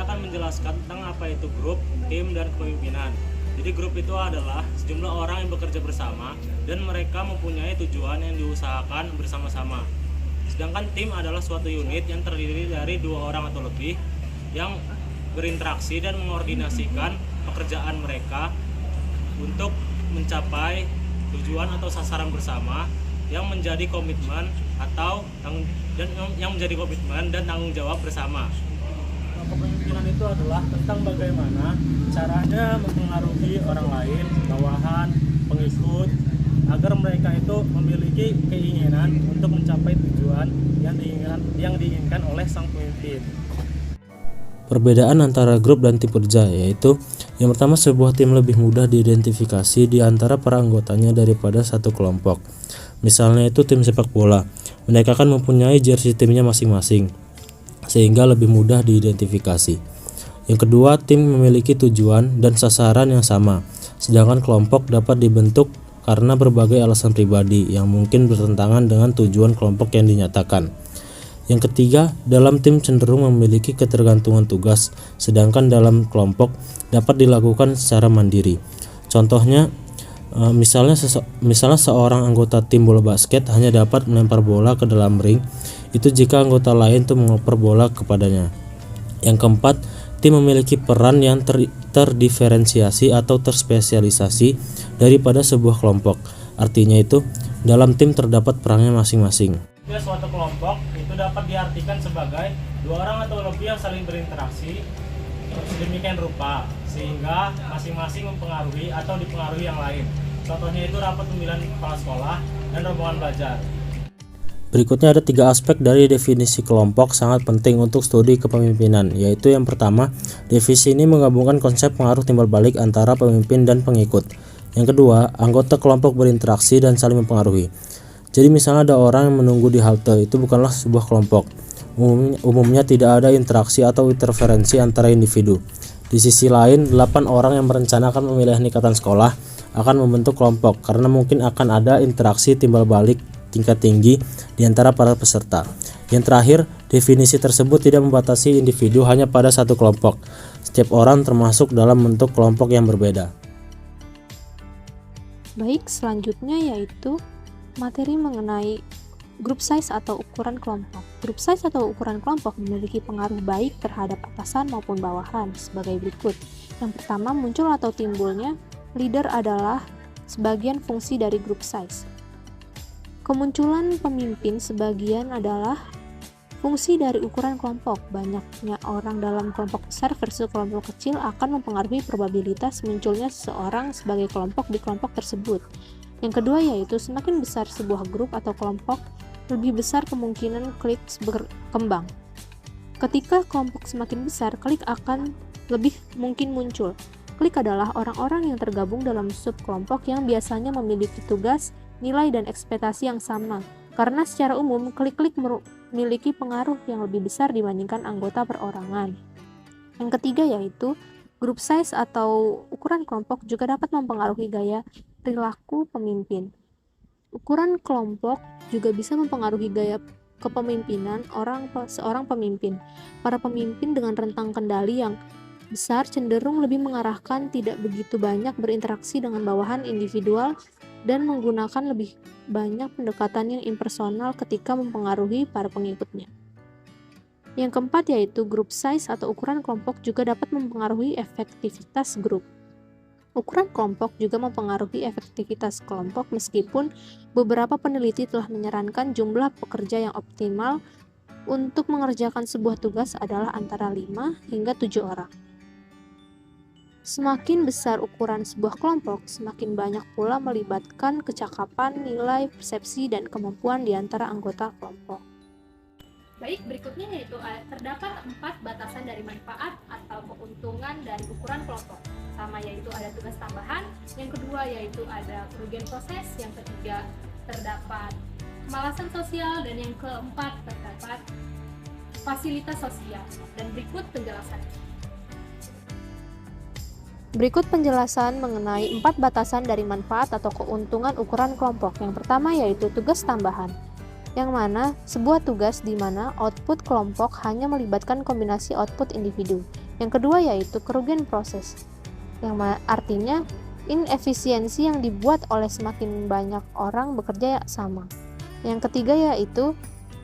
akan menjelaskan tentang apa itu grup, tim, dan kepemimpinan. Jadi grup itu adalah sejumlah orang yang bekerja bersama dan mereka mempunyai tujuan yang diusahakan bersama-sama. Sedangkan tim adalah suatu unit yang terdiri dari 2 orang atau lebih yang berinteraksi dan mengordinasikan pekerjaan mereka untuk mencapai tujuan atau sasaran bersama yang menjadi komitmen dan tanggung jawab bersama. Kepemimpinan itu adalah tentang bagaimana caranya mempengaruhi orang lain, bawahan, pengikut, agar mereka itu memiliki keinginan untuk mencapai tujuan yang diinginkan oleh sang pemimpin. Perbedaan antara grup dan tim kerja yaitu yang pertama, sebuah tim lebih mudah diidentifikasi di antara para anggotanya daripada satu kelompok. Misalnya itu tim sepak bola, mereka kan mempunyai jersey timnya masing-masing, sehingga lebih mudah diidentifikasi. Yang kedua, tim memiliki tujuan dan sasaran yang sama, sedangkan kelompok dapat dibentuk karena berbagai alasan pribadi yang mungkin bertentangan dengan tujuan kelompok yang dinyatakan. Yang ketiga, dalam tim cenderung memiliki ketergantungan tugas, sedangkan dalam kelompok dapat dilakukan secara mandiri. Contohnya, misalnya seorang anggota tim bola basket hanya dapat melempar bola ke dalam ring, itu jika anggota lain itu mengoper bola kepadanya. Yang keempat, tim memiliki peran yang terdiferensiasi atau terspesialisasi daripada sebuah kelompok. Artinya itu, dalam tim terdapat perannya masing-masing. Suatu kelompok itu dapat diartikan sebagai 2 orang atau lebih yang saling berinteraksi sedemikian rupa sehingga masing-masing mempengaruhi atau dipengaruhi yang lain. Contohnya itu rapat pemilihan kepala sekolah dan rombongan belajar. Berikutnya ada 3 aspek dari definisi kelompok sangat penting untuk studi kepemimpinan, yaitu yang pertama, definisi ini menggabungkan konsep pengaruh timbal balik antara pemimpin dan pengikut. Yang kedua, anggota kelompok berinteraksi dan saling mempengaruhi. Jadi misalnya ada orang yang menunggu di halte, itu bukanlah sebuah kelompok. Umumnya tidak ada interaksi atau interferensi antara individu. Di sisi lain, 8 orang yang merencanakan pemilihan ikatan sekolah akan membentuk kelompok karena mungkin akan ada interaksi timbal balik tingkat tinggi di antara para peserta. Yang terakhir, definisi tersebut tidak membatasi individu hanya pada satu kelompok. Setiap orang termasuk dalam bentuk kelompok yang berbeda. Baik, selanjutnya yaitu materi mengenai group size atau ukuran kelompok. Group size atau ukuran kelompok memiliki pengaruh baik terhadap atasan maupun bawahan sebagai berikut. Yang pertama, muncul atau timbulnya leader adalah sebagian fungsi dari group size. Kemunculan pemimpin sebagian adalah fungsi dari ukuran kelompok. Banyaknya orang dalam kelompok besar versus kelompok kecil akan mempengaruhi probabilitas munculnya seseorang sebagai kelompok di kelompok tersebut. Yang kedua yaitu semakin besar sebuah grup atau kelompok, lebih besar kemungkinan klik berkembang. Ketika kelompok semakin besar, klik akan lebih mungkin muncul. Klik adalah orang-orang yang tergabung dalam subkelompok yang biasanya memiliki tugas, nilai, dan ekspektasi yang sama. Karena secara umum, klik-klik memiliki pengaruh yang lebih besar dibandingkan anggota perorangan. Yang ketiga yaitu group size atau ukuran kelompok juga dapat mempengaruhi gaya perilaku pemimpin. Ukuran kelompok juga bisa mempengaruhi gaya kepemimpinan seorang pemimpin. Para pemimpin dengan rentang kendali yang besar cenderung lebih mengarahkan tidak begitu banyak berinteraksi dengan bawahan individual dan menggunakan lebih banyak pendekatan yang impersonal ketika mempengaruhi para pengikutnya. Yang keempat yaitu group size atau ukuran kelompok juga dapat mempengaruhi efektivitas grup. Ukuran kelompok juga mempengaruhi efektivitas kelompok meskipun beberapa peneliti telah menyarankan jumlah pekerja yang optimal untuk mengerjakan sebuah tugas adalah antara 5 hingga 7 orang. Semakin besar ukuran sebuah kelompok, semakin banyak pula melibatkan kecakapan, nilai, persepsi, dan kemampuan di antara anggota kelompok. Baik, berikutnya yaitu terdapat 4 batasan dari manfaat atau keuntungan dari ukuran kelompok. Pertama yaitu ada tugas tambahan, yang kedua yaitu ada kerugian proses, yang ketiga terdapat kemalasan sosial, dan yang keempat terdapat fasilitas sosial. Dan berikut penjelasannya. Berikut penjelasan mengenai 4 batasan dari manfaat atau keuntungan ukuran kelompok. Yang pertama yaitu tugas tambahan, yang mana sebuah tugas di mana output kelompok hanya melibatkan kombinasi output individu. Yang kedua yaitu kerugian proses, yang artinya inefisiensi yang dibuat oleh semakin banyak orang bekerja sama. Yang ketiga yaitu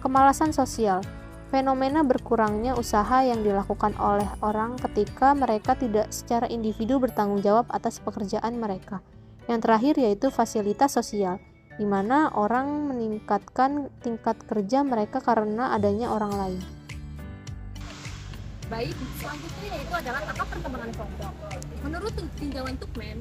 kemalasan sosial, fenomena berkurangnya usaha yang dilakukan oleh orang ketika mereka tidak secara individu bertanggung jawab atas pekerjaan mereka. Yang terakhir yaitu fasilitas sosial, di mana orang meningkatkan tingkat kerja mereka karena adanya orang lain. Baik, selanjutnya yaitu adalah tahap perkembangan kelompok. Menurut tinjauan Tuckman,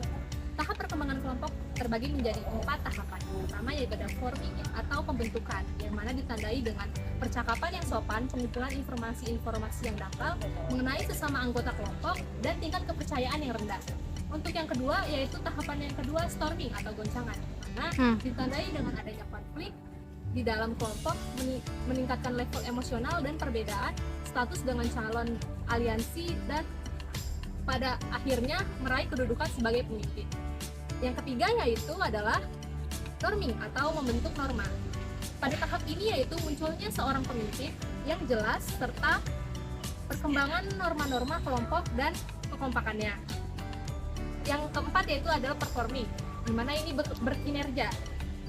tahap perkembangan kelompok terbagi menjadi 4 tahapan. Pertama yaitu ada forming atau pembentukan, yang mana ditandai dengan percakapan yang sopan, pengumpulan informasi-informasi yang dangkal mengenai sesama anggota kelompok, dan tingkat kepercayaan yang rendah. Untuk yang kedua yaitu tahapan yang kedua, storming atau goncangan, yang mana ditandai dengan adanya konflik di dalam kelompok, meningkatkan level emosional dan perbedaan status dengan calon aliansi, dan pada akhirnya meraih kedudukan sebagai pemimpin. Yang ketiga yaitu adalah norming atau membentuk norma. Pada tahap ini yaitu munculnya seorang pemimpin yang jelas serta perkembangan norma-norma kelompok dan kekompakannya. Yang keempat yaitu adalah performing, di mana ini berkinerja.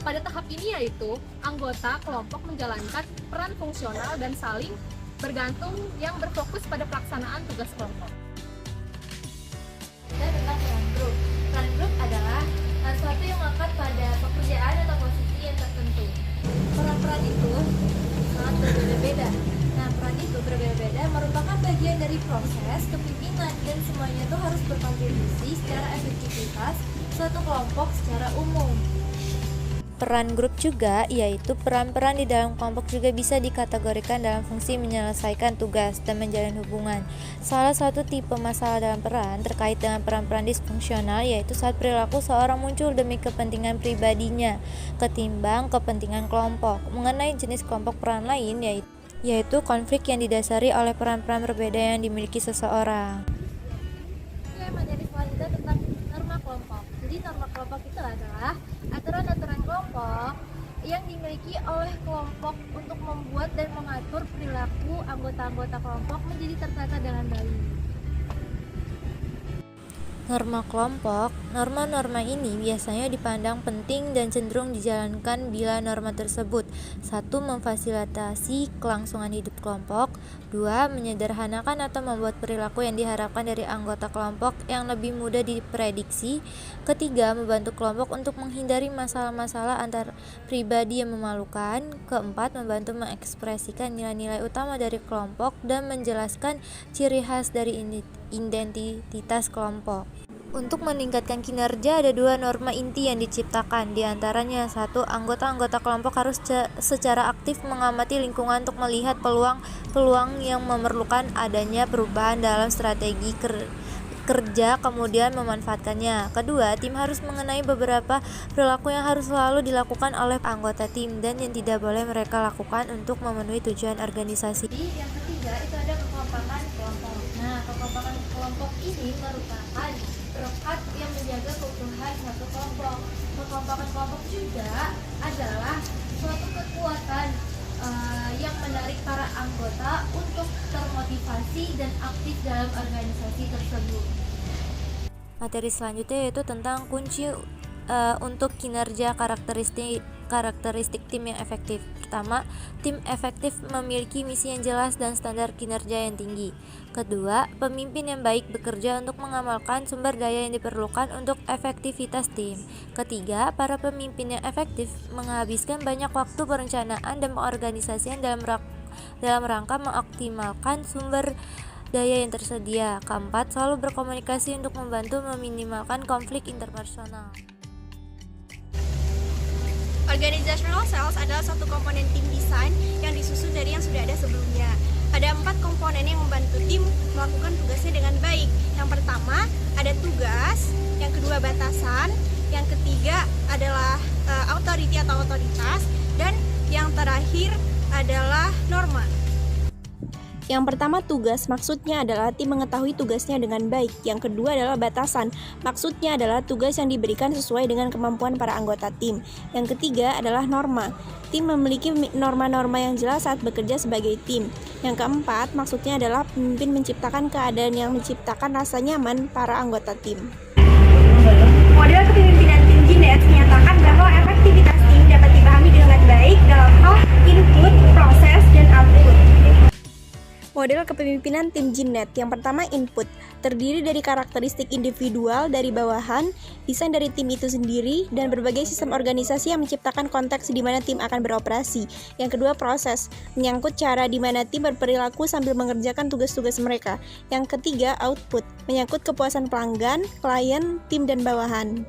Pada tahap ini yaitu anggota kelompok menjalankan peran fungsional dan saling bergantung yang berfokus pada pelaksanaan tugas kelompok. Tentang peran grup. Peran grup adalah sesuatu yang melekat pada pekerjaan atau posisi yang tertentu. Peran-peran itu sangat berbeda-beda. Nah, peran itu berbeda-beda merupakan bagian dari proses kepemimpinan, dan semuanya itu harus berkontribusi secara efektivitas suatu kelompok secara umum. Peran grup juga, yaitu peran-peran di dalam kelompok juga bisa dikategorikan dalam fungsi menyelesaikan tugas dan menjalin hubungan. Salah satu tipe masalah dalam peran terkait dengan peran-peran disfungsional yaitu saat perilaku seorang muncul demi kepentingan pribadinya ketimbang kepentingan kelompok. Mengenai jenis kelompok peran lain yaitu konflik yang didasari oleh peran-peran berbeda yang dimiliki seseorang. Materi selanjutnya tentang norma kelompok. Jadi norma kelompok itu adalah aturan-aturan kelompok yang dimiliki oleh kelompok untuk membuat dan mengatur perilaku anggota-anggota kelompok menjadi tertata dengan baik. Norma kelompok. Norma-norma ini biasanya dipandang penting dan cenderung dijalankan bila norma tersebut 1. Memfasilitasi kelangsungan hidup kelompok, 2. Menyederhanakan atau membuat perilaku yang diharapkan dari anggota kelompok yang lebih mudah diprediksi, ketiga, membantu kelompok untuk menghindari masalah-masalah antar pribadi yang memalukan, keempat, membantu mengekspresikan nilai-nilai utama dari kelompok dan menjelaskan ciri khas dari identitas kelompok. Untuk meningkatkan kinerja ada 2 norma inti yang diciptakan, diantaranya 1. Anggota-anggota kelompok harus secara aktif mengamati lingkungan untuk melihat peluang yang memerlukan adanya perubahan dalam strategi kerja kemudian memanfaatkannya. Kedua, tim harus mengenai beberapa perilaku yang harus selalu dilakukan oleh anggota tim dan yang tidak boleh mereka lakukan untuk memenuhi tujuan organisasi. Jadi yang ketiga itu ada kekompakan kelompok. Nah, kekompakan kelompok ini merupakan perekat yang menjaga keutuhan satu kelompok. Kekompakan kelompok juga adalah suatu kekuatan yang menarik para anggota untuk termotivasi dan aktif dalam organisasi tersebut. Materi selanjutnya yaitu tentang kunci untuk kinerja karakteristik tim yang efektif. Pertama, tim efektif memiliki misi yang jelas dan standar kinerja yang tinggi. Kedua, pemimpin yang baik bekerja untuk mengamalkan sumber daya yang diperlukan untuk efektivitas tim. Ketiga, para pemimpin yang efektif menghabiskan banyak waktu perencanaan dan pengorganisasian dalam rangka mengoptimalkan sumber daya yang tersedia. Keempat, selalu berkomunikasi untuk membantu meminimalkan konflik interpersonal. Organizational cells adalah satu komponen tim desain yang disusun dari yang sudah ada sebelumnya. Ada 4 komponen yang membantu tim melakukan tugasnya dengan baik. Yang pertama ada tugas, yang kedua batasan, yang ketiga adalah authority atau otoritas, dan yang terakhir adalah norma. Yang pertama tugas, maksudnya adalah tim mengetahui tugasnya dengan baik. Yang kedua adalah batasan, maksudnya adalah tugas yang diberikan sesuai dengan kemampuan para anggota tim. Yang ketiga adalah norma, tim memiliki norma-norma yang jelas saat bekerja sebagai tim. Yang keempat, maksudnya adalah pemimpin menciptakan keadaan yang menciptakan rasa nyaman para anggota tim. Model kepemimpinan tim GNET menyatakan bahwa efektivitas tim dapat dipahami dengan baik dalam hal input, proses, dan output. Model kepemimpinan tim GNET. Yang pertama, input, terdiri dari karakteristik individual dari bawahan, desain dari tim itu sendiri, dan berbagai sistem organisasi yang menciptakan konteks di mana tim akan beroperasi. Yang kedua, proses, menyangkut cara di mana tim berperilaku sambil mengerjakan tugas-tugas mereka. Yang ketiga, output, menyangkut kepuasan pelanggan, klien, tim, dan bawahan.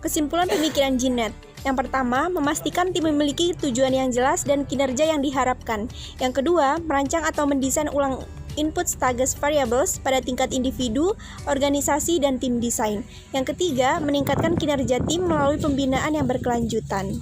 Kesimpulan pemikiran GNET. Yang pertama, memastikan tim memiliki tujuan yang jelas dan kinerja yang diharapkan. Yang kedua, merancang atau mendesain ulang input status variables pada tingkat individu, organisasi, dan tim desain. Yang ketiga, meningkatkan kinerja tim melalui pembinaan yang berkelanjutan.